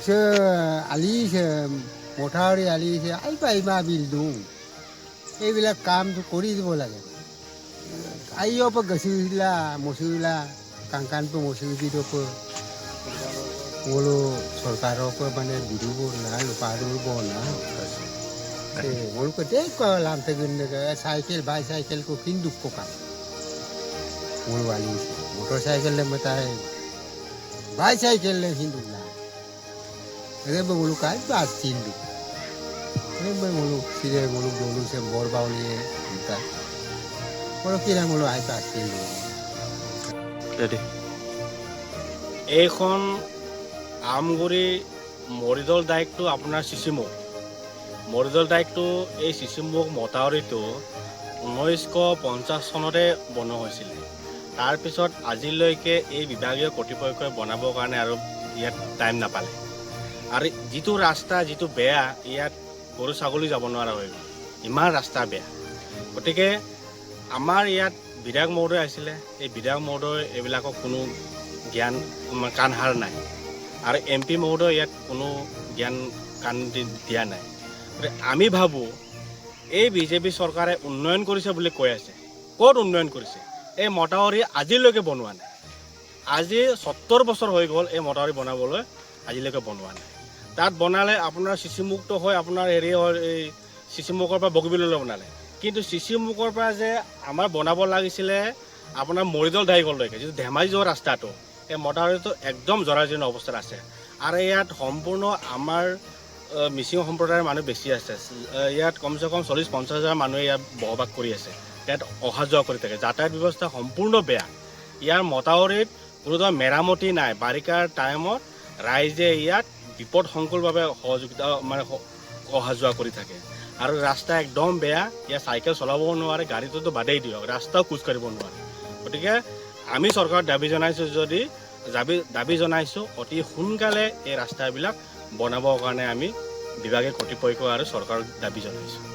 আলি মথাউৰি আলি আহিবা বিল্ডিং এইবিলাক কামটো কৰি দিব লাগে আহিও গছিলা মচুৰিলা কাংকানটো মচুৰিটো বোলো চৰকাৰৰ মানে বিধিব না পাৰিব না বোলো কেতিয়াই লাম থাকি চাইকেল বাইচাইকেলକୁ কিন্তু কাম বোলো আলি মটৰ চাইকেল তাই বাইচাইকেল কিন্তু না বোলো কাই বাস চিনলু বোলো সিরে বোলো বোলো সে বর বাউলিয়ে বোলো কিনা বোলো আই বাস চিনলু এইখন আমগুৰি মৰিদল ডাইকটো আপোনাৰ চিচিমুখ মৰিদল ডাইকটো এই চিচিমুখ মথাউৰিটো 1950 চনতে বনোৱা হৈছিলে তাৰপিছত আজিলৈকে এই বিভাগীয় কৰ্তৃপক্ষই বনাবৰ কাৰণে আৰু ইয়াত টাইম নাপালে আৰু যিটো ৰাস্তা যিটো বেয়া ইয়াত গৰু ছাগলী যাব নোৱাৰা হৈ গ'ল ইমান ৰাস্তা বেয়া গতিকে আমাৰ ইয়াত বিধায়ক মহোদয় আছিলে এই বিধায়ক মহোদয় এইবিলাকক কোনো জ্ঞান কাণসাৰ নাই আৰু MP মহোদয় ইয়াত কোনো জ্ঞান কাণ দিয়া নাই আমি ভাবোঁ এই বিজেপি চৰকাৰে উন্নয়ন কৰিছে বুলি কৈ আছে ক'ত উন্নয়ন কৰিছে এই মথাউৰি আজিলৈকে বনোৱা নাই আজি 70 বছৰ হৈ গ'ল এই মথাউৰি বনাবলৈ আজিলৈকে বনোৱা নাই তাত বনালে আপোনাৰ চিচিমুখটো হয় আপোনাৰ হেৰি হয় এই চিচিমুখৰ পৰা বগীবিললৈ বনালে কিন্তু চিচিমুখৰ পৰা যে আমাৰ বনাব লাগিছিলে আপোনাৰ মৰিদল ডাইকলৈকে যিটো ধেমাজি যোৱা ৰাস্তাটো এই মথাউৰিটো একদম জৰাজীৰ্ণ অৱস্থাত আছে আৰু ইয়াত সম্পূৰ্ণ আমাৰ মিচিং সম্প্ৰদায়ৰ মানুহ বেছি আছে ইয়াত কমচে কম 40-50 হাজাৰ মানুহে ইয়াত বসবাস কৰি আছে ইয়াত অহা যোৱা কৰি থাকে যাতায়াত ব্যৱস্থা সম্পূৰ্ণ বেয়া ইয়াৰ মথাউৰিত কোনো ধৰণৰ মেৰামতি নাই বাৰিষাৰ টাইমত ৰাইজে ইয়াত বিপদসংকুলভাৱে সহযোগিতা মানে অহা যোৱা কৰি থাকে আৰু ৰাস্তা একদম বেয়া ইয়াত চাইকেল চলাব নোৱাৰে গাড়ীটোতো বাদেই দিয়ক ৰাস্তাও খোজকাঢ়িব নোৱাৰে গতিকে আমি চৰকাৰক দাবী জনাইছোঁ অতি সোনকালে এই ৰাস্তাবিলাক বনাবৰ কাৰণে আমি বিভাগীয় কৰ্তৃপক্ষ আৰু চৰকাৰক দাবী জনাইছোঁ